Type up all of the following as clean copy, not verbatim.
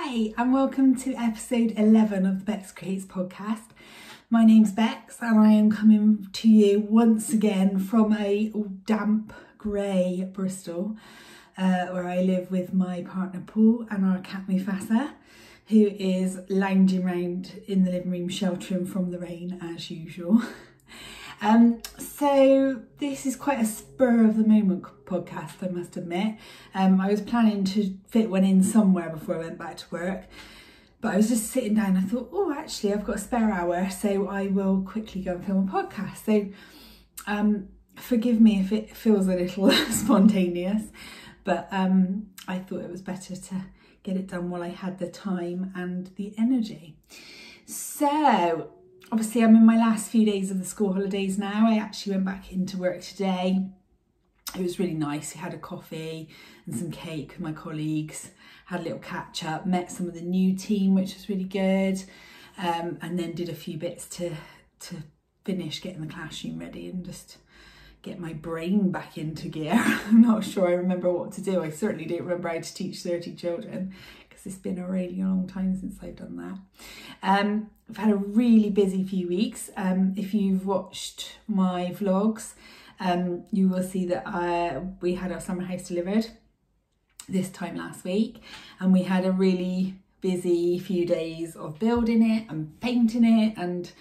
Hi and welcome to episode 11 of the Beks Creates podcast. My name's Beks and I am coming to you once again from a damp grey Bristol where I live with my partner Paul and our cat Mufasa, who is lounging around in the living room sheltering from the rain as usual. So this is quite a spur of the moment podcast, I must admit. I was planning to fit one in somewhere before I went back to work, but I was just sitting down and I thought, oh, actually I've got a spare hour, so I will quickly go and film a podcast. So forgive me if it feels a little spontaneous, but I thought it was better to get it done while I had the time and the energy. So obviously I'm in my last few days of the school holidays now. I actually went back into work today. It was really nice. We had a coffee and some cake with my colleagues, had a little catch up, met some of the new team, which was really good, and then did a few bits to finish getting the classroom ready and just get my brain back into gear. I'm not sure I remember what to do. I certainly don't remember how to teach 30 children because it's been a really long time since I've done that. I've had a really busy few weeks. If you've watched my vlogs, you will see that we had our summer house delivered this time last week, and we had a really busy few days of building it and painting it and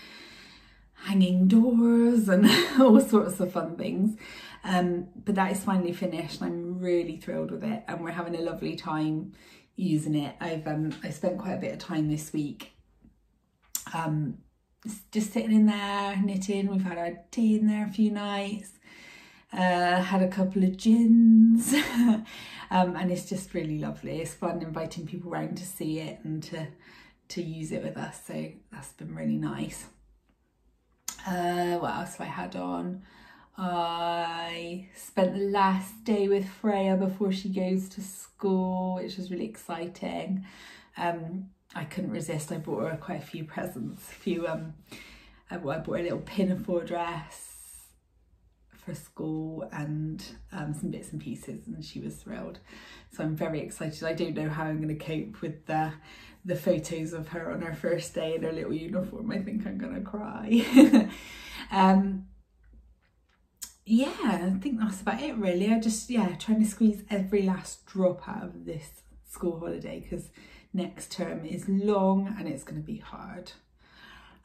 hanging doors and all sorts of fun things. But that is finally finished and I'm really thrilled with it, and we're having a lovely time using it. I spent quite a bit of time this week just sitting in there knitting. We've had our tea in there a few nights, had a couple of gins, and it's just really lovely. It's fun inviting people around to see it and to use it with us, so that's been really nice. What else have I had on? I spent the last day with Freya before she goes to school, which was really exciting. I couldn't resist. I bought her quite a few presents. I bought her a little pinafore dress for school and some bits and pieces, and she was thrilled. So I'm very excited. I don't know how I'm going to cope with the photos of her on her first day in her little uniform. I think I'm going to cry. Yeah, I think that's about it really. I just, trying to squeeze every last drop out of this school holiday because next term is long and it's going to be hard.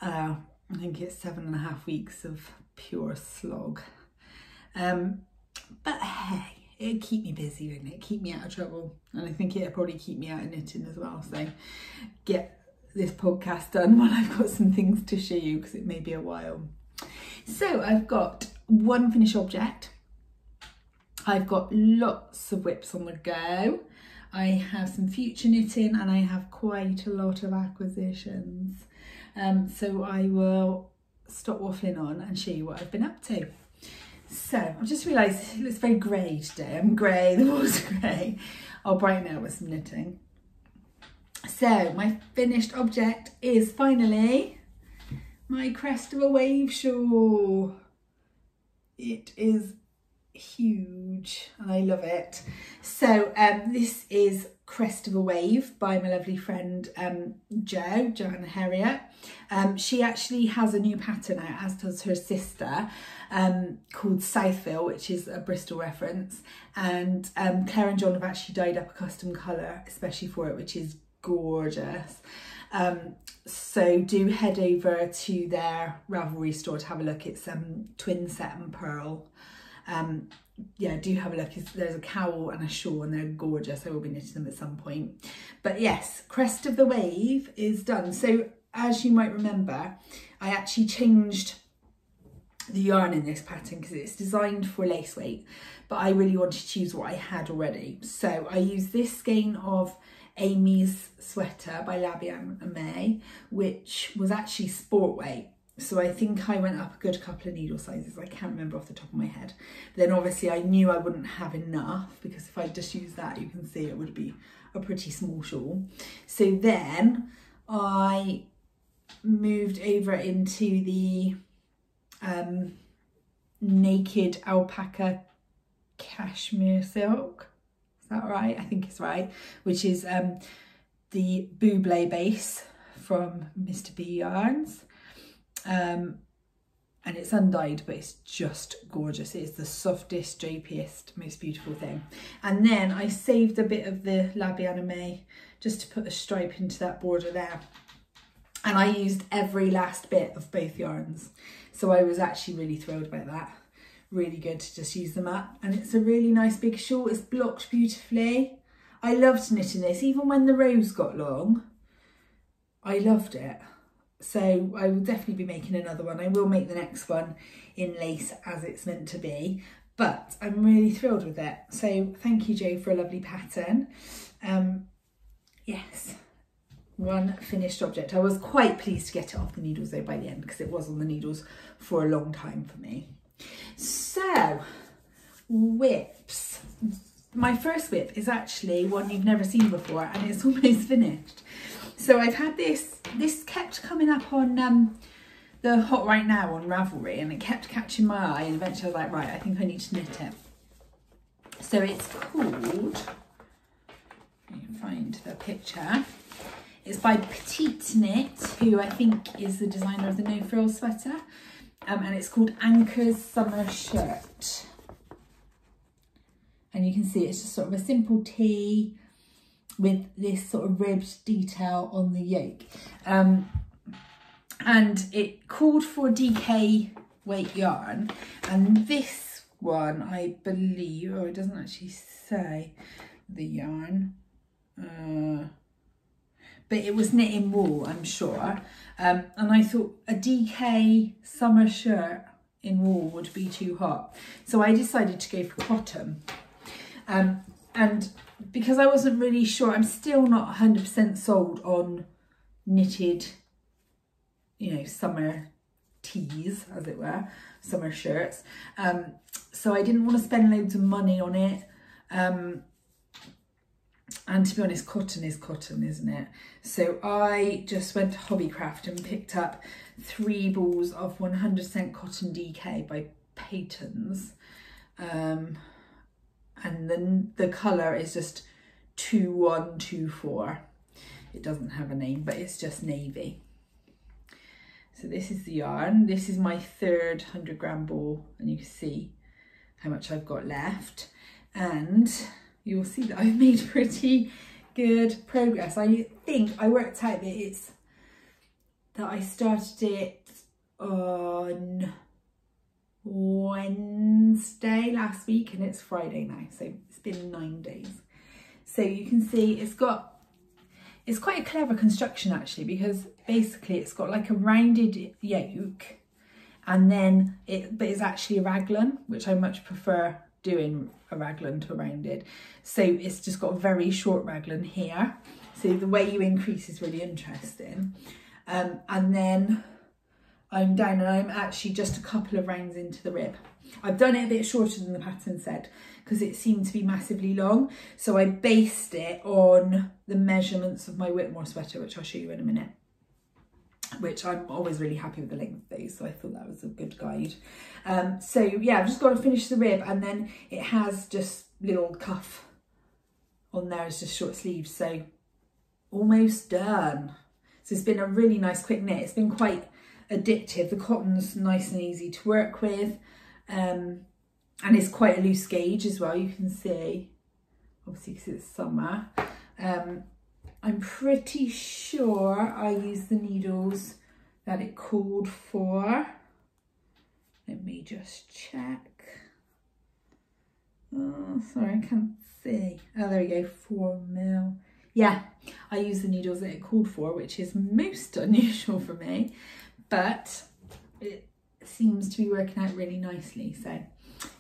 I think it's 7.5 weeks of pure slog. But hey, it'll keep me busy, won't it? Keep me out of trouble. And I think it'll probably keep me out of knitting as well. So get this podcast done while I've got some things to show you because it may be a while. So I've got one finished object. I've got lots of whips on the go. I have some future knitting and I have quite a lot of acquisitions. So I will stop waffling on and show you what I've been up to. So I just realised it looks very grey today. I'm grey, the wall's grey. I'll brighten it up with some knitting. So my finished object is finally my Crest of a Wave shawl. It is huge and I love it. So this is Crest of a Wave by my lovely friend Joanna Harriet. She actually has a new pattern out, as does her sister, called Southville, which is a Bristol reference, and Claire and John have actually dyed up a custom colour especially for it, which is gorgeous. So do head over to their Ravelry store to have a look. It's twin set and pearl. Yeah, do have a look. There's a cowl and a shawl and they're gorgeous. I will be knitting them at some point. But yes, Crest of the Wave is done. So as you might remember, I actually changed the yarn in this pattern because it's designed for lace weight, but I really wanted to use what I had already. So I used this skein of Amy's Sweater by Labia and May, which was actually sport weight. So I think I went up a good couple of needle sizes. I can't remember off the top of my head. But then obviously I knew I wouldn't have enough because if I just used that, you can see it would be a pretty small shawl. So then I moved over into the naked alpaca cashmere silk. Is that right? I think it's right. Which is the Buble base from Mr. B Yarns. And it's undyed, but it's just gorgeous. It is the softest, drapiest, most beautiful thing. And then I saved a bit of the Labby Anime just to put a stripe into that border there. And I used every last bit of both yarns. So I was actually really thrilled about that. Really good to just use them up. And it's a really nice big shawl. It's blocked beautifully. I loved knitting this. Even when the rows got long, I loved it. So I will definitely be making another one. I will make the next one in lace as it's meant to be, but I'm really thrilled with it. So thank you, Jo, for a lovely pattern. Yes, one finished object. I was quite pleased to get it off the needles though by the end, because it was on the needles for a long time for me. So whips. My first whip is actually one you've never seen before, and it's almost finished. So I've had this kept coming up on the Hot Right Now on Ravelry, and it kept catching my eye, and eventually I was like, right, I think I need to knit it. So it's called, you can find the picture, it's by Petite Knit, who I think is the designer of the No Frills sweater, and it's called Anchor's Summer Shirt. And you can see it's just sort of a simple tee with this sort of ribbed detail on the yoke. And it called for DK weight yarn, and this one, I believe, oh, it doesn't actually say the yarn, but it was knit in wool, I'm sure. And I thought a DK summer shirt in wool would be too hot, so I decided to go for cotton. And because I wasn't really sure, I'm still not 100% sold on knitted, you know, summer tees, as it were, summer shirts. So I didn't want to spend loads of money on it. And to be honest, cotton is cotton, isn't it? So I just went to Hobbycraft and picked up 3 balls of 100% cotton DK by Peyton's. And then the colour is just 2124. It doesn't have a name, but it's just navy. So this is the yarn. This is my 3rd 100-gram ball, and you can see how much I've got left. And you'll see that I've made pretty good progress. I think I worked out that I started it on Wednesday last week, and it's Friday now, so it's been 9 days. So you can see it's quite a clever construction actually, because basically it's got like a rounded yoke, and then but it's actually a raglan, which I much prefer doing a raglan to a rounded. So it's just got a very short raglan here, so the way you increase is really interesting. And then I'm down, and I'm actually just a couple of rounds into the rib. I've done it a bit shorter than the pattern said, because it seemed to be massively long. So I based it on the measurements of my Whitmore sweater, which I'll show you in a minute, which I'm always really happy with the length of those. So I thought that was a good guide. So yeah, I've just got to finish the rib, and then it has just little cuff on there. It's just short sleeves. So almost done. So it's been a really nice quick knit. It's been quite addictive. The cotton's nice and easy to work with, and it's quite a loose gauge as well, you can see, obviously because it's summer. I'm pretty sure I used the needles that it called for. Let me just check. Oh, sorry, I can't see. Oh, there we go, 4mm. Yeah, I used the needles that it called for, which is most unusual for me, but it seems to be working out really nicely. So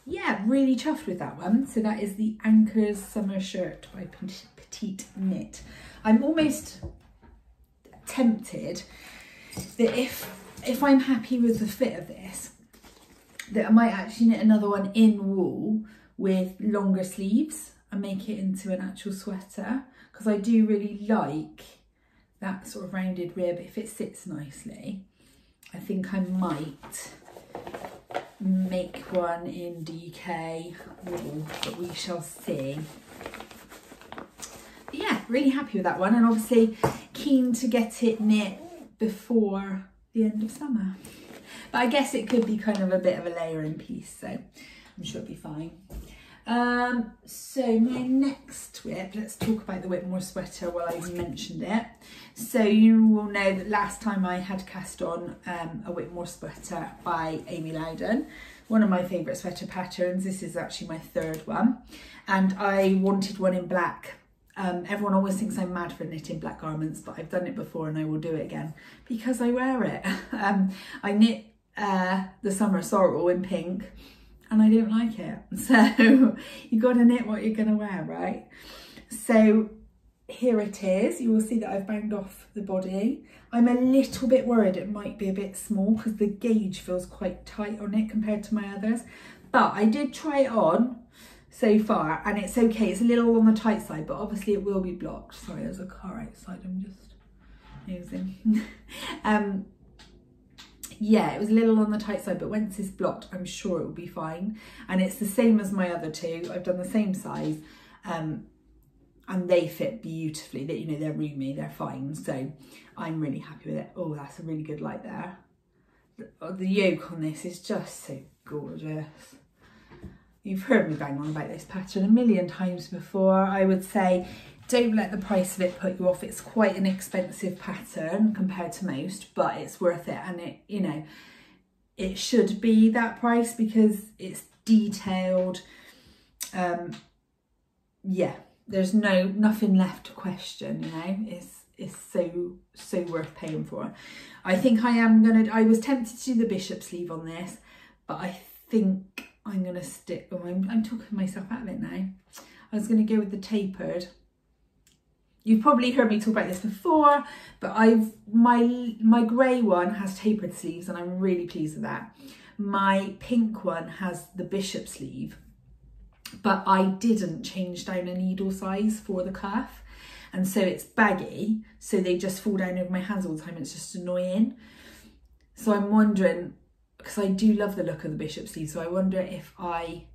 yeah, really chuffed with that one. So that is the Anchor's Summer Shirt by Petite Knit. I'm almost tempted that if I'm happy with the fit of this, that I might actually knit another one in wool with longer sleeves and make it into an actual sweater, because I do really like that sort of rounded rib. If it sits nicely, I think I might make one in DK wool, but we shall see. yeah, really happy with that one, and obviously keen to get it knit before the end of summer. But I guess it could be kind of a bit of a layering piece, so I'm sure it'll be fine. So my next whip, let's talk about the Whitmore sweater while I mentioned it. So you will know that last time I had cast on a Whitmore sweater by Amy Loudon, one of my favourite sweater patterns. This is actually my third one, and I wanted one in black. Everyone always thinks I'm mad for knitting black garments, but I've done it before and I will do it again because I wear it. I knit the Summer Sorrel in pink and I didn't like it. So you got to knit what you're going to wear, right? So here it is. You will see that I've bound off the body. I'm a little bit worried it might be a bit small because the gauge feels quite tight on it compared to my others. But I did try it on so far and it's okay. It's a little on the tight side, but obviously it will be blocked. Sorry, there's a car outside. I'm just using. Yeah, it was a little on the tight side, but once it's blocked, I'm sure it will be fine. And it's the same as my other two. I've done the same size, and they fit beautifully. That, you know, they're roomy, they're fine. So I'm really happy with it. Oh, that's a really good light there. The yoke on this is just so gorgeous. You've heard me bang on about this pattern a million times before. I would say don't let the price of it put you off. It's quite an expensive pattern compared to most, but it's worth it. And it, you know, it should be that price because it's detailed. Yeah, there's nothing left to question, you know. It's so worth paying for. I think I was tempted to do the bishop sleeve on this, but I think I'm gonna stick, oh, I'm talking myself out of it now. I was gonna go with the tapered. You've probably heard me talk about this before, but my grey one has tapered sleeves and I'm really pleased with that. My pink one has the bishop sleeve, but I didn't change down a needle size for the cuff. And so it's baggy, so they just fall down over my hands all the time. It's just annoying. So I'm wondering, because I do love the look of the bishop sleeve, so I wonder if I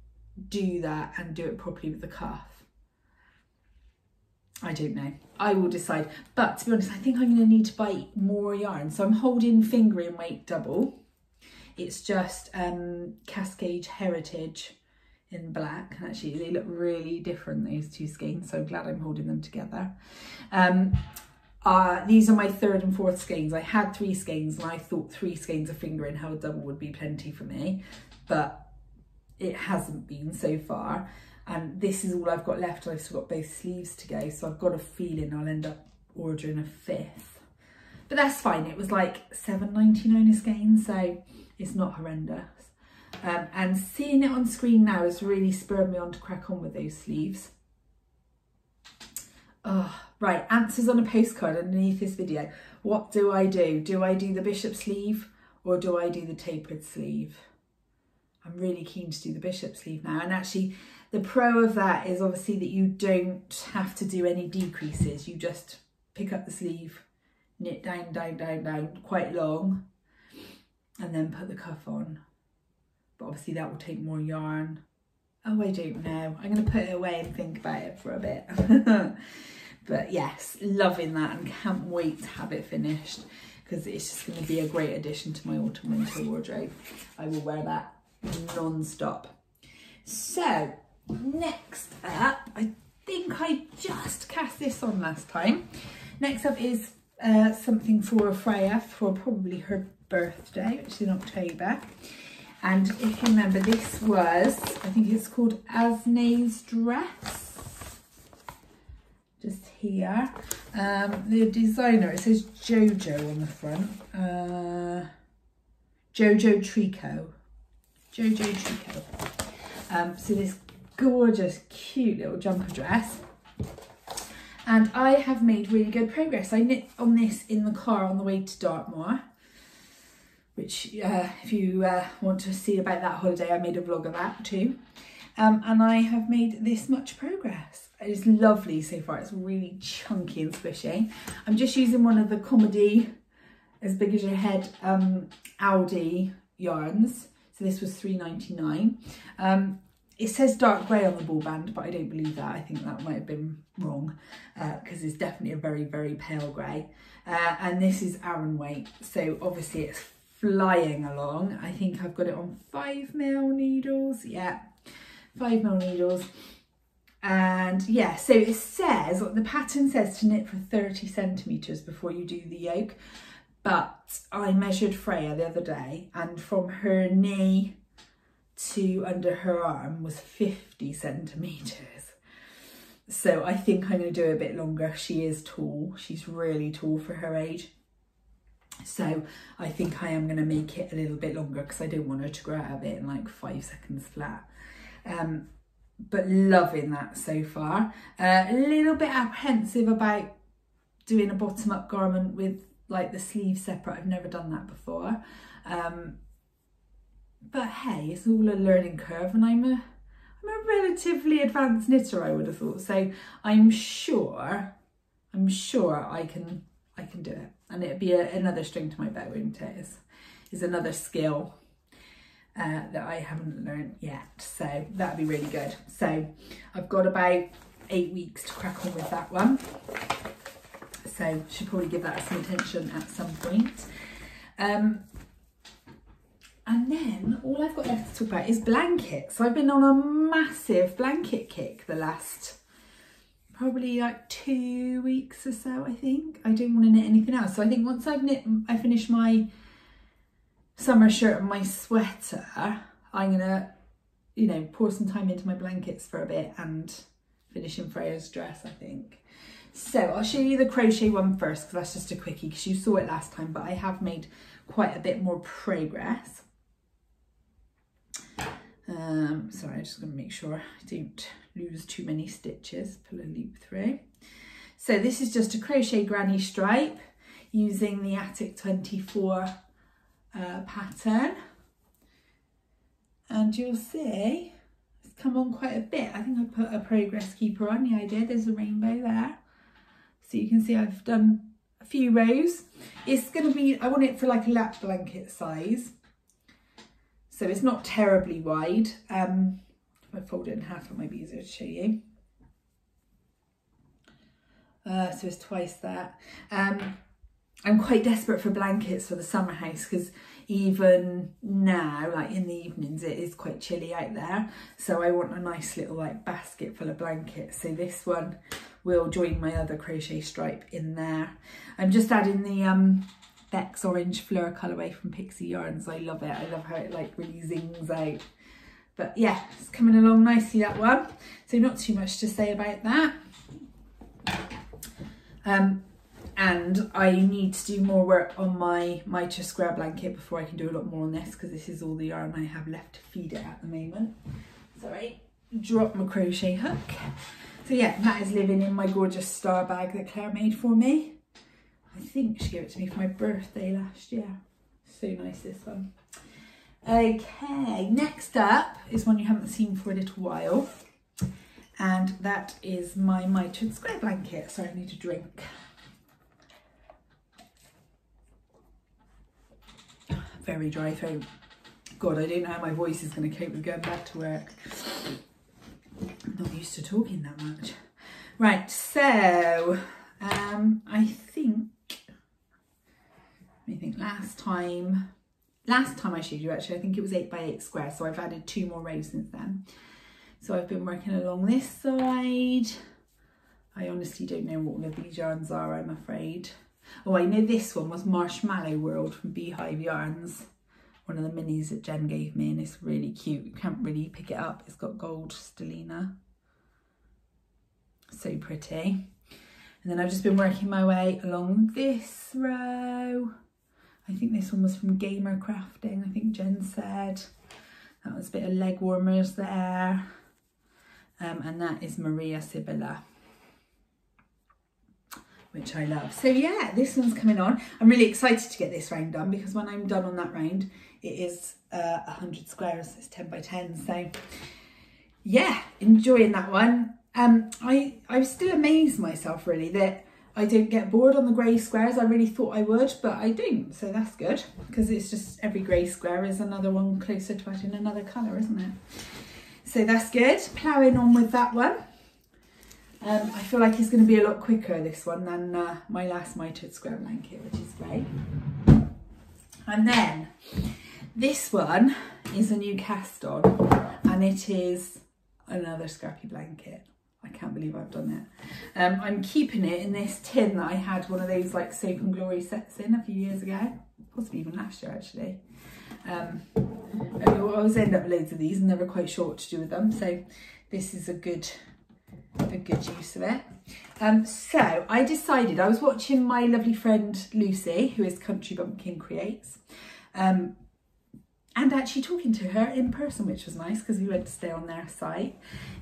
do that and do it properly with the cuff. I don't know. I will decide. But to be honest, I think I'm going to need to buy more yarn. So I'm holding Finger and Weight double. It's just Cascade Heritage in black. And actually, they look really different, these two skeins. So I'm glad I'm holding them together. These are my third and fourth skeins. I had 3 skeins and I thought 3 skeins of Finger and Held double would be plenty for me. But it hasn't been so far. And this is all I've got left. I've still got both sleeves to go. So I've got a feeling I'll end up ordering a 5th. But that's fine. It was like £7.99 a skein. So it's not horrendous. And seeing it on screen now has really spurred me on to crack on with those sleeves. Oh, right. Answers on a postcard underneath this video. What do I do? Do I do the bishop sleeve or do I do the tapered sleeve? I'm really keen to do the bishop sleeve now. And actually, the pro of that is obviously that you don't have to do any decreases. You just pick up the sleeve, knit down, down, down, down, quite long, and then put the cuff on. But obviously that will take more yarn. Oh, I don't know. I'm going to put it away and think about it for a bit. But yes, loving that and can't wait to have it finished because it's just going to be a great addition to my autumn winter wardrobe. I will wear that non-stop. So next up, I think I just cast this on last time. Next up is something for Freya for probably her birthday, which is in October. And if you remember, this was, I think it's called Jojo Dress. Just here. The designer, it says Jojo on the front. Jojo Tricot. Jojo Tricot. So this gorgeous, cute little jumper dress. And I have made really good progress. I knit on this in the car on the way to Dartmoor, which if you want to see about that holiday, I made a vlog of that too. And I have made this much progress. It is lovely so far. It's really chunky and squishy. I'm just using one of the Comedy As Big As Your Head Aldi yarns. So this was £3.99. it says dark grey on the ball band, but I don't believe that. I think that might have been wrong because it's definitely a very, very pale grey. And this is Aran weight, so obviously it's flying along. I think I've got it on 5mm needles. Yeah, 5mm needles. And yeah, so it says, the pattern says to knit for 30 centimetres before you do the yoke. But I measured Freya the other day, and from her knee to under her arm was 50 centimetres. So I think I'm going to do a bit longer. She is tall. She's really tall for her age. So I think I am going to make it a little bit longer because I don't want her to grow out of it in like 5 seconds flat. But loving that so far. A little bit apprehensive about doing a bottom up garment with like the sleeves separate. I've never done that before. But hey, it's all a learning curve, and I'm a relatively advanced knitter, I would have thought. So I'm sure I can do it, and it'd be another string to my bow, wouldn't it? Is another skill that I haven't learned yet, so that'd be really good. So I've got about 8 weeks to crack on with that one, so should probably give that some attention at some point. And then all I've got left to talk about is blankets. So I've been on a massive blanket kick the last probably like 2 weeks or so, I think. I don't want to knit anything else. So I think once I finish my summer shirt and my sweater, I'm gonna, you know, pour some time into my blankets for a bit and finish in Freya's dress, I think. So I'll show you the crochet one first, because that's just a quickie, because you saw it last time, but I have made quite a bit more progress. Sorry, I'm just going to make sure I don't lose too many stitches, pull a loop through. So this is just a crochet granny stripe using the Attic 24 pattern, and you'll see it's come on quite a bit. I think I put a progress keeper on. Yeah, I did. There's a rainbow there, so you can see I've done a few rows. It's going to be, I want it for like a lap blanket size, so it's not terribly wide. If I fold it in half, it might be easier to show you. So it's twice that. I'm quite desperate for blankets for the summer house, because even now, like in the evenings, it is quite chilly out there. So I want a nice little like basket full of blankets. So this one will join my other crochet stripe in there. I'm just adding the Beks Orange Fleur colourway from Pixie Yarns. I love it. I love how it like really zings out. But yeah, it's coming along nicely, that one. So not too much to say about that. And I need to do more work on my mitre square blanket before I can do a lot more on this, because this is all the yarn I have left to feed it at the moment. Sorry, drop my crochet hook. So yeah, that is living in my gorgeous star bag that Claire made for me. I think she gave it to me for my birthday last year. So nice, this one. Okay, next up is one you haven't seen for a little while, and that is my mitred square blanket. Sorry, I need a drink. Very dry throat. God, I don't know how my voice is going to cope with going back to work. I'm not used to talking that much. Right, so I think last time I showed you, actually, I think it was 8x8 square, so I've added 2 more rows since then. So I've been working along this side. I honestly don't know what all of these yarns are, I'm afraid. Oh, I know this one was Marshmallow World from Beehive Yarns, one of the minis that Jen gave me, and it's really cute. You can't really pick it up. It's got gold stellina. So pretty. And then I've just been working my way along this row. I think this one was from Gamer Crafting, I think Jen said. That was a bit of leg warmers there. And that is Maria Sibylla, which I love. So yeah, this one's coming on. I'm really excited to get this round done, because when I'm done on that round, it is 100 squares. It's 10 by 10. So yeah, enjoying that one. I still amaze myself really that I don't get bored on the grey squares. I really thought I would, but I don't. So that's good, because it's just every grey square is another one closer to adding another colour, isn't it? So that's good. Ploughing on with that one. I feel like it's going to be a lot quicker, this one, than my last mitered square blanket, which is great. And then this one is a new cast on, and it is another scrappy blanket. I can't believe I've done it. I'm keeping it in this tin that I had one of those like Soap and Glory sets in a few years ago, possibly even last year actually. I always end up with loads of these and never quite sure what to do with them, so this is a good use of it. So I decided, I was watching my lovely friend Lucy, who is Country Bumpkin Creates, and actually talking to her in person, which was nice because we went to stay on their site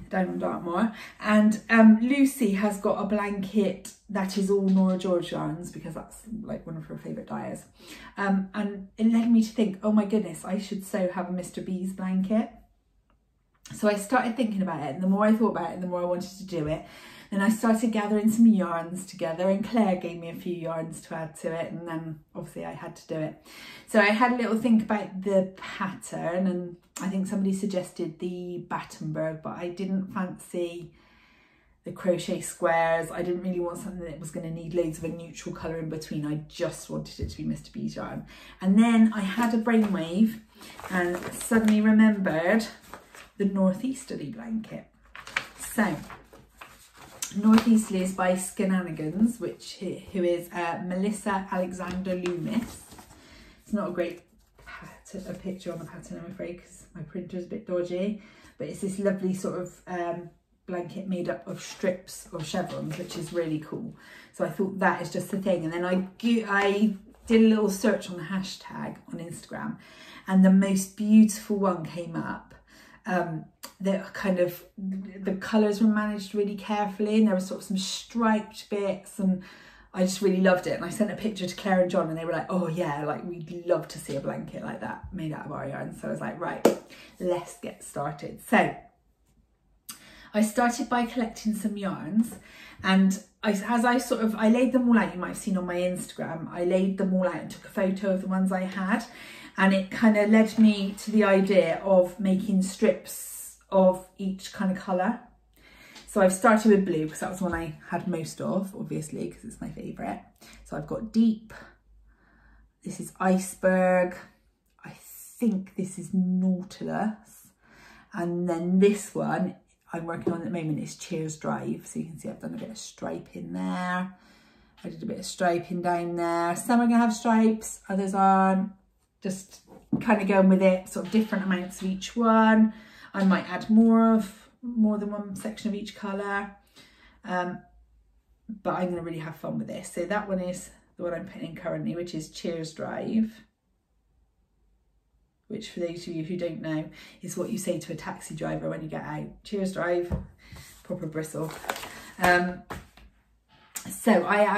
down in Dartmoor. And Lucy has got a blanket that is all Nora George yarns because that's like one of her favourite dyers. And it led me to think, oh my goodness, I should so have a Mr. B's blanket. So I started thinking about it, and the more I thought about it, the more I wanted to do it. Then I started gathering some yarns together, and Claire gave me a few yarns to add to it, and then obviously I had to do it. So I had a little think about the pattern, and I think somebody suggested the Battenberg, but I didn't fancy the crochet squares. I didn't really want something that was going to need loads of a neutral colour in between. I just wanted it to be Mr. B's yarn. And then I had a brainwave and suddenly remembered the Northeasterly blanket. So Northeasterly is by Skenanigans, who is Melissa Alexander Loomis. It's not a great a picture on the pattern, I'm afraid, because my printer is a bit dodgy, but it's this lovely sort of blanket made up of strips of chevrons, which is really cool. So I thought that is just the thing. And then I did a little search on the hashtag on Instagram, and the most beautiful one came up. The colours were managed really carefully, and there were sort of some striped bits, and I just really loved it. And I sent a picture to Claire and John, and they were like, oh yeah, like we'd love to see a blanket like that made out of our yarn. So I was like, right, let's get started. So I started by collecting some yarns, and I laid them all out. You might have seen on my Instagram, I laid them all out and took a photo of the ones I had. And it kind of led me to the idea of making strips of each kind of colour. So I've started with blue because that was the one I had most of, obviously, because it's my favourite. So I've got Deep. This is Iceberg. I think this is Nautilus. And then this one I'm working on at the moment is Cheers Drive. So you can see I've done a bit of striping there. I did a bit of striping down there. Some are going to have stripes, others aren't. Just kind of going with it, sort of different amounts of each one. I might add more than one section of each colour, but I'm going to really have fun with this. So that one is the one I'm putting in currently, which is Cheers Drive, which for those of you who don't know is what you say to a taxi driver when you get out. Cheers Drive, proper bristle. So I'm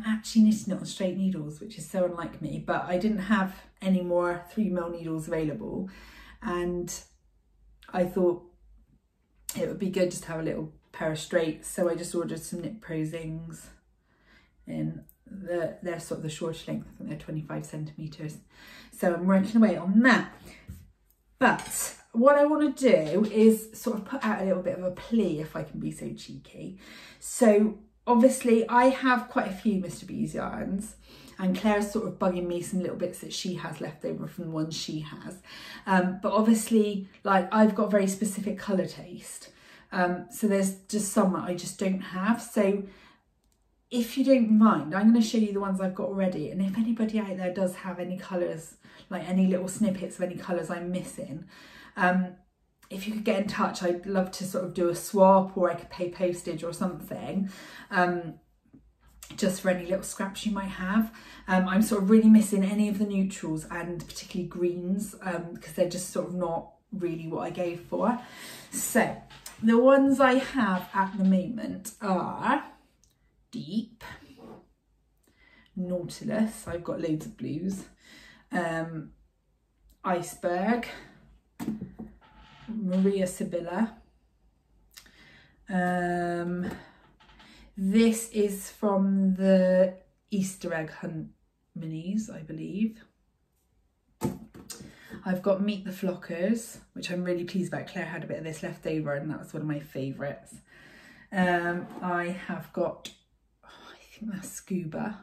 actually knitting it on straight needles, which is so unlike me, but I didn't have any more 3mm needles available, and I thought it would be good just to have a little pair of straights. So I just ordered some Knit Pro Zings in they're sort of the shorter length, I think they're 25 centimetres. So I'm working away on that. But what I want to do is sort of put out a little bit of a plea, if I can be so cheeky. So obviously I have quite a few Mr. B's yarns, and Claire's sort of bugging me some little bits that she has left over from the ones she has. But obviously, like, I've got very specific colour taste. So there's just some that I just don't have. So if you don't mind, I'm going to show you the ones I've got already. And if anybody out there does have any colours, like any little snippets of any colours I'm missing, if you could get in touch, I'd love to sort of do a swap, or I could pay postage or something, just for any little scraps you might have. I'm sort of really missing any of the neutrals, and particularly greens, because they're just sort of not really what I go for. So the ones I have at the moment are Deep, Nautilus, I've got loads of blues, Iceberg, Maria Sibylla. This is from the Easter Egg Hunt minis, I believe. I've got Meet the Flockers, which I'm really pleased about. Claire had a bit of this left over and that was one of my favourites. I have got, I think that's Scuba.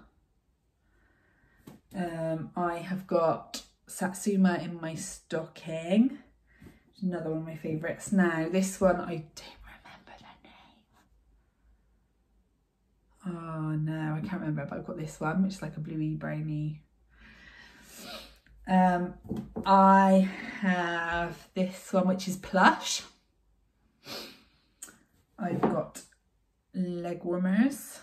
I have got Satsuma in my stocking. Another one of my favourites. Now this one I don't remember the name. Oh no, I can't remember, but I've got this one, which is like a bluey brownie. I have this one, which is Plush. I've got Leg Warmers.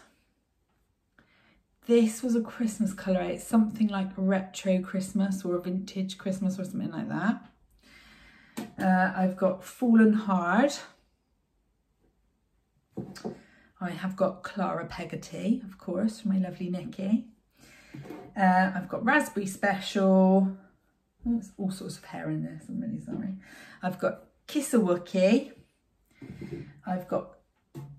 This was a Christmas colour. It's something like a retro Christmas or a vintage Christmas or something like that. I've got Fallen Hard. I have got Clara Peggotty, of course, from my lovely Nikki. I've got Raspberry Special. Oh, there's all sorts of hair in this, I'm really sorry. I've got Kiss a Wookie. I've got,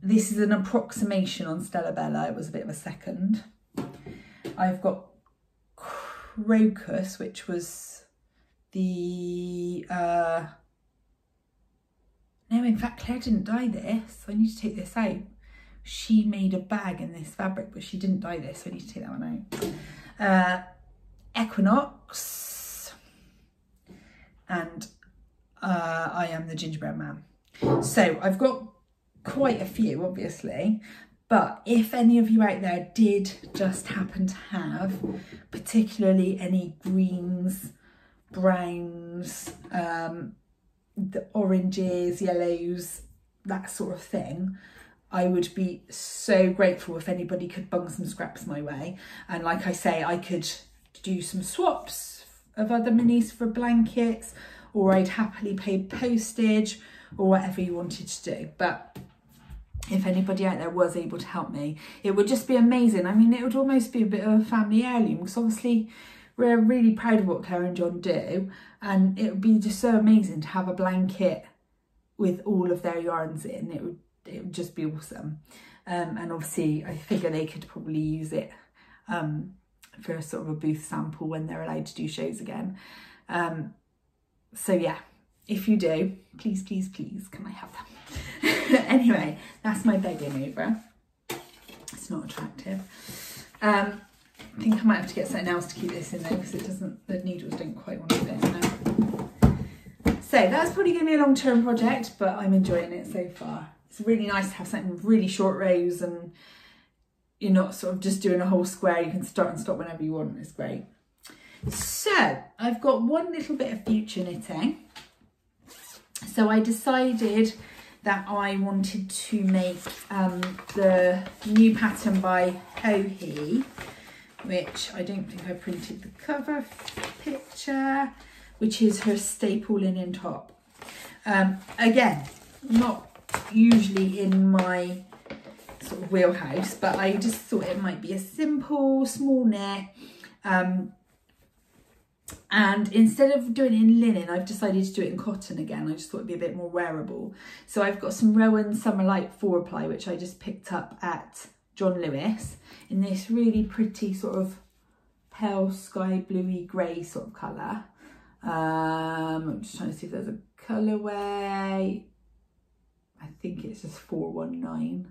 this is an approximation on Stella Bella, it was a bit of a second. I've got Crocus, which was the, no, in fact, Claire didn't dye this, so I need to take this out. She made a bag in this fabric, but she didn't dye this, so I need to take that one out. Equinox, and I Am the Gingerbread Man. So I've got quite a few, obviously, but if any of you out there did just happen to have particularly any greens, browns, the oranges, yellows, that sort of thing, I would be so grateful if anybody could bung some scraps my way. And like I say, I could do some swaps of other minis for blankets, or I'd happily pay postage or whatever you wanted to do. But if anybody out there was able to help me, it would just be amazing. I mean, it would almost be a bit of a family heirloom, because obviously we're really proud of what Claire and John do, and it would be just so amazing to have a blanket with all of their yarns in. It would just be awesome. And obviously I figure they could probably use it for sort of a booth sample when they're allowed to do shows again. So yeah, if you do, please, please, please, can I have them? Anyway, that's my begging over. It's not attractive. I think I might have to get something else to keep this in there, because it doesn't, the needles don't quite want to fit in there. So that's probably going to be a long-term project, but I'm enjoying it so far. It's really nice to have something with really short rows, and you're not sort of just doing a whole square. You can start and stop whenever you want. It's great. So I've got one little bit of future knitting. So I decided that I wanted to make the new pattern by Hohe, which I don't think I printed the cover picture, which is her staple linen top. Again, not usually in my sort of wheelhouse, but I just thought it might be a simple small knit, and instead of doing it in linen, I've decided to do it in cotton again. I just thought it'd be a bit more wearable. So I've got some Rowan Summer Light 4-ply, which I just picked up at John Lewis, in this really pretty sort of pale sky bluey grey sort of colour. I'm just trying to see if there's a colourway. I think it's just 419.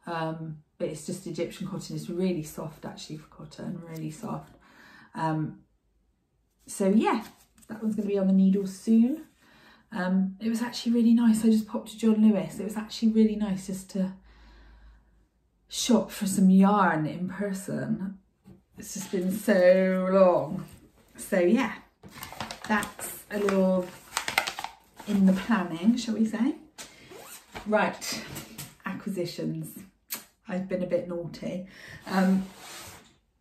But it's just Egyptian cotton. It's really soft actually for cotton, really soft. So yeah, that one's going to be on the needles soon. It was actually really nice. I just popped to John Lewis. It was actually really nice just to shop for some yarn in person. It's just been so long. So yeah, that's a little in the planning, shall we say. Right, acquisitions. I've been a bit naughty.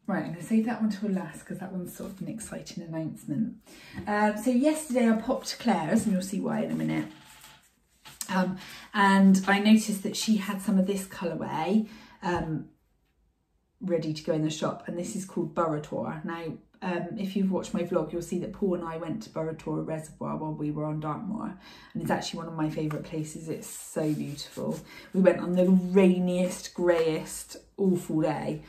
Right, I'm going to save that one till last, because that one's sort of an exciting announcement. So yesterday I popped to Claire's, and you'll see why in a minute. And I noticed that she had some of this colourway ready to go in the shop, and this is called Burrator. Now, if you've watched my vlog, you'll see that Paul and I went to Burrator Reservoir while we were on Dartmoor, and it's actually one of my favourite places. It's so beautiful. We went on the rainiest, greyest, awful day,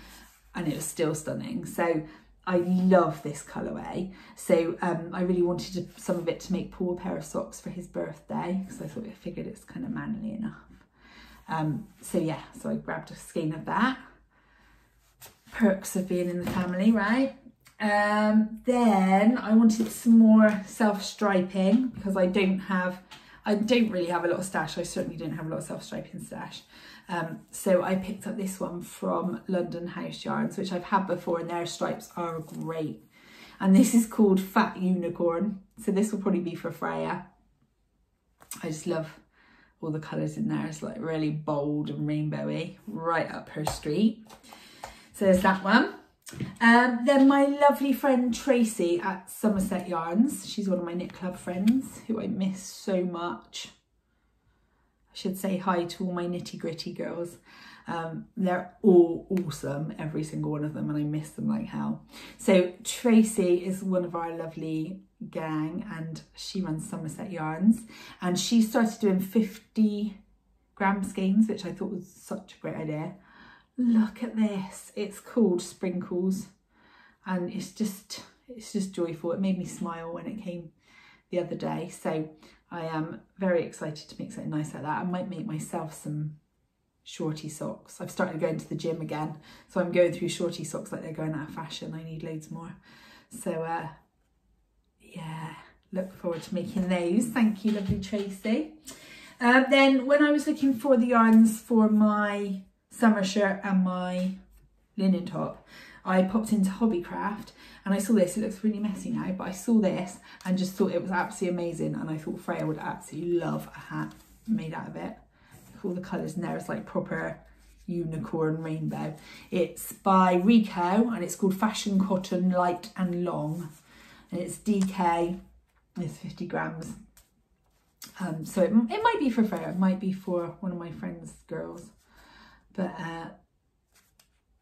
and it was still stunning. So I love this colourway, so I really wanted some of it to make Paul a pair of socks for his birthday, because I figured it's kind of manly enough. So yeah, so I grabbed a skein of that. Perks of being in the family, right? Then I wanted some more self-striping, because I don't really have a lot of stash. I certainly don't have a lot of self-striping stash. So I picked up this one from London House Yarns, which I've had before, and their stripes are great. And this is called Fat Unicorn. So this will probably be for Freya. I just love all the colours in there. It's like really bold and rainbowy, right up her street. So there's that one. Then my lovely friend Tracy at Somerset Yarns. She's one of my knit club friends who I miss so much. I should say hi to all my nitty gritty girls. They're all awesome, every single one of them, and I miss them like hell. So Tracy is one of our lovely gang, and she runs Somerset Yarns, and she started doing 50-gram skeins, which I thought was such a great idea. Look at this. It's called Sprinkles, and it's just joyful. It made me smile when it came the other day. So I am very excited to make something nice like that. I might make myself some shorty socks. I've started going to the gym again, so I'm going through shorty socks like they're going out of fashion. I need loads more. So yeah, look forward to making those. Thank you, lovely Tracy. Then when I was looking for the yarns for my summer shirt and my linen top, I popped into Hobbycraft and I saw this. It looks really messy now, but I saw this and just thought it was absolutely amazing, and I thought Freya would absolutely love a hat made out of it. All the colours in there, it's like proper unicorn rainbow. It's by Rico and it's called Fashion Cotton Light and Long, and it's DK. It's 50 grams. So it might be for Freya, it might be for one of my friend's girls, but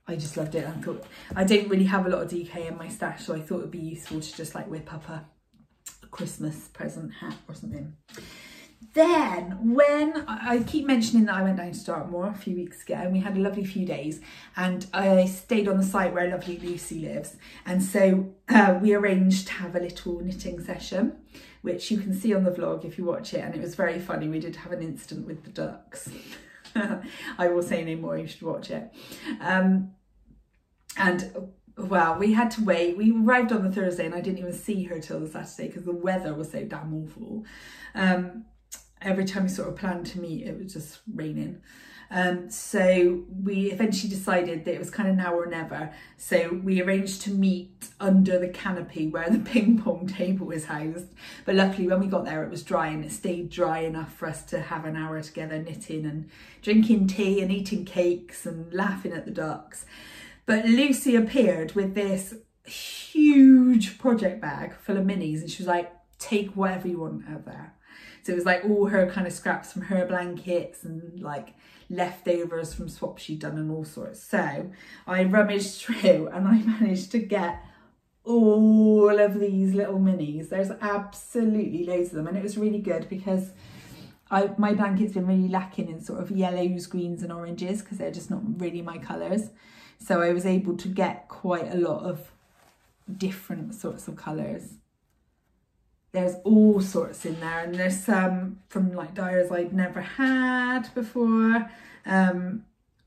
I just loved it. I thought I don't really have a lot of DK in my stash, so I thought it'd be useful to just like whip up a Christmas present hat or something. Then when I keep mentioning that I went down to Dartmoor a few weeks ago, and we had a lovely few days, and I stayed on the site where lovely Lucy lives, and so we arranged to have a little knitting session, which you can see on the vlog if you watch it, and it was very funny. We did have an incident with the ducks. I will say no more, you should watch it. And well, we had to wait. We arrived on the Thursday and I didn't even see her till the Saturday because the weather was so damn awful. Every time we sort of planned to meet, it was just raining. So we eventually decided that it was kind of now or never. So we arranged to meet under the canopy where the ping pong table was housed. But luckily when we got there, it was dry, and it stayed dry enough for us to have an hour together knitting and drinking tea and eating cakes and laughing at the ducks. But Lucy appeared with this huge project bag full of minis, and she was like, take whatever you want out there. So it was like all her kind of scraps from her blankets and like leftovers from swaps she'd done and all sorts. So I rummaged through and I managed to get all of these little minis. There's absolutely loads of them, and it was really good because my blanket's been really lacking in sort of yellows, greens and oranges because they're just not really my colours. So I was able to get quite a lot of different sorts of colours. There's all sorts in there, and there's some from like dyers I'd never had before.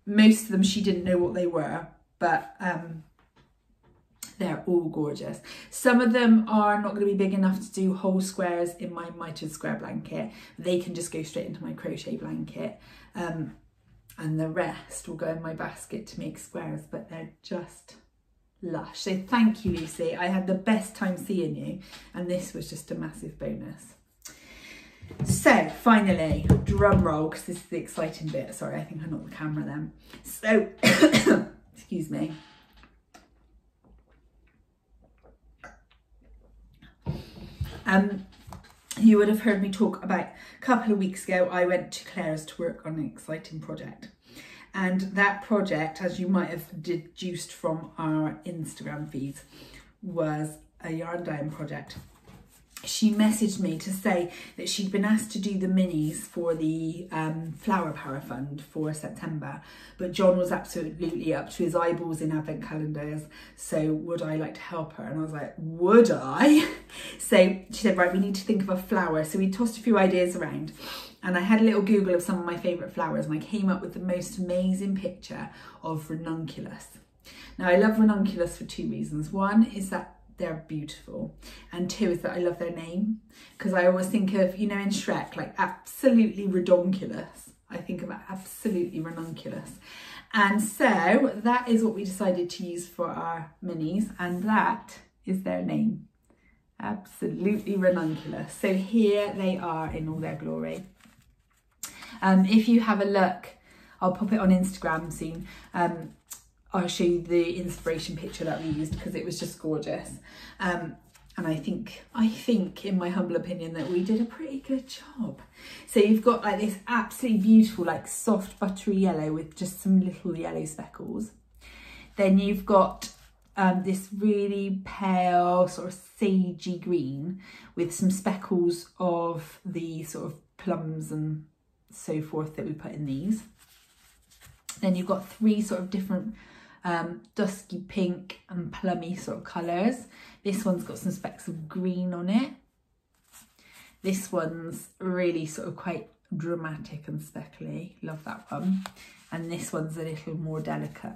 Most of them she didn't know what they were, but they're all gorgeous. Some of them are not going to be big enough to do whole squares in my mitered square blanket. They can just go straight into my crochet blanket, and the rest will go in my basket to make squares, but they're just lush. So thank you, Lucy. I had the best time seeing you, and this was just a massive bonus. So finally, drum roll, because this is the exciting bit. Sorry, I think I knocked the camera then. So excuse me. You would have heard me talk about a couple of weeks ago, I went to Claire's to work on an exciting project. And that project, as you might have deduced from our Instagram feeds, was a yarn down project. she messaged me to say that she'd been asked to do the minis for the Flower Power Fund for September, but John was absolutely up to his eyeballs in advent calendars, so would I like to help her? And I was like, would I? So she said, right, we need to think of a flower. So we tossed a few ideas around, and I had a little Google of some of my favourite flowers, and I came up with the most amazing picture of ranunculus. Now, I love ranunculus for two reasons. One is that they're beautiful, and two is that I love their name, because I always think of, you know, in Shrek, like absolutely redonkulous. I think of absolutely ranunculus. And so that is what we decided to use for our minis, and that is their name, absolutely ranunculus. So here they are in all their glory. If you have a look, I'll pop it on Instagram soon. I'll show you the inspiration picture that we used, because it was just gorgeous. And I think, in my humble opinion, that we did a pretty good job. So you've got like this absolutely beautiful, like soft buttery yellow with just some little yellow speckles. Then you've got this really pale sort of sagey green with some speckles of the sort of plums and so forth that we put in these. Then you've got three sort of different dusky pink and plummy sort of colours. This one's got some specks of green on it. This one's really sort of quite dramatic and speckly. Love that one. And this one's a little more delicate.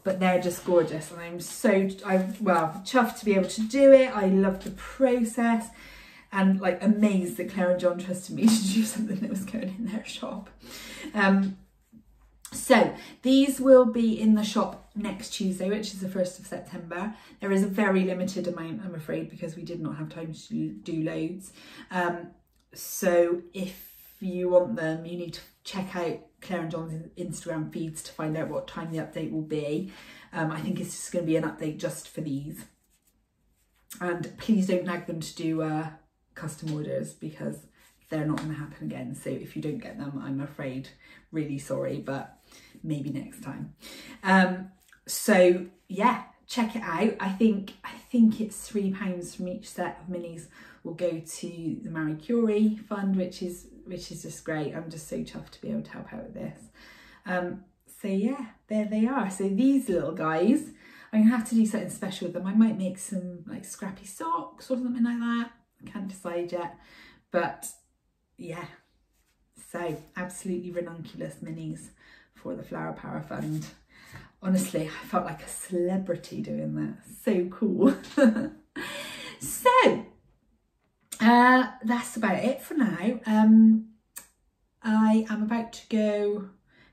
But they're just gorgeous, and I'm chuffed to be able to do it. I love the process, and like amazed that Claire and John trusted me to do something that was going in their shop. So these will be in the shop next Tuesday, which is the 1st of September. There is a very limited amount, I'm afraid, because we did not have time to do loads. So if you want them, you need to check out Claire and John's Instagram feeds to find out what time the update will be. I think it's just going to be an update just for these. And please don't nag them to do custom orders, because they're not going to happen again. So if you don't get them, I'm afraid, really sorry, but maybe next time. So yeah, check it out. I think it's £3 from each set of minis will go to the Marie Curie fund, which is just great. I'm just so chuffed to be able to help out with this. So yeah, there they are. So these little guys, I'm gonna have to do something special with them. I might make some like scrappy socks or something like that. I can't decide yet, but yeah. So absolutely ranunculus minis for the Flower Power Fund. Honestly, I felt like a celebrity doing that. So cool. So that's about it for now. I am about to go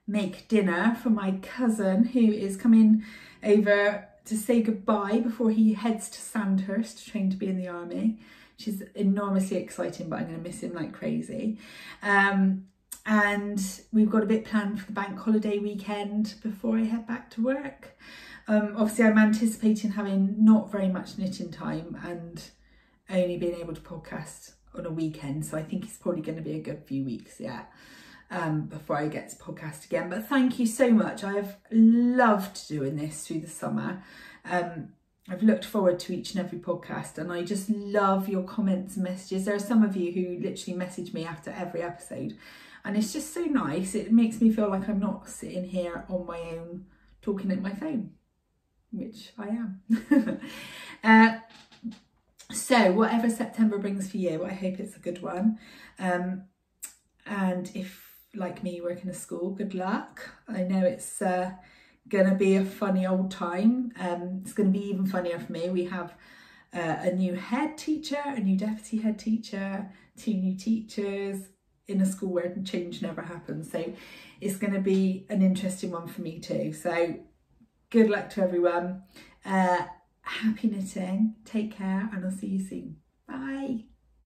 make dinner for my cousin, who is coming over to say goodbye before he heads to Sandhurst to train to be in the army, which is enormously exciting, but I'm going to miss him like crazy. And we've got a bit planned for the bank holiday weekend before I head back to work. Obviously, I'm anticipating having not very much knitting time and only being able to podcast on a weekend. So I think it's probably going to be a good few weeks yet before I get to podcast again. But thank you so much. I've loved doing this through the summer. I've looked forward to each and every podcast, and I just love your comments and messages. There are some of you who literally message me after every episode, and it's just so nice. It makes me feel like I'm not sitting here on my own talking at my phone, which I am. So whatever September brings for you, I hope it's a good one. And if, like me, you work in a school, good luck. I know it's gonna be a funny old time. It's gonna be even funnier for me. We have a new head teacher, a new deputy head teacher, 2 new teachers in a school where change never happens. So it's gonna be an interesting one for me too. So good luck to everyone. Happy knitting, take care, and I'll see you soon. Bye.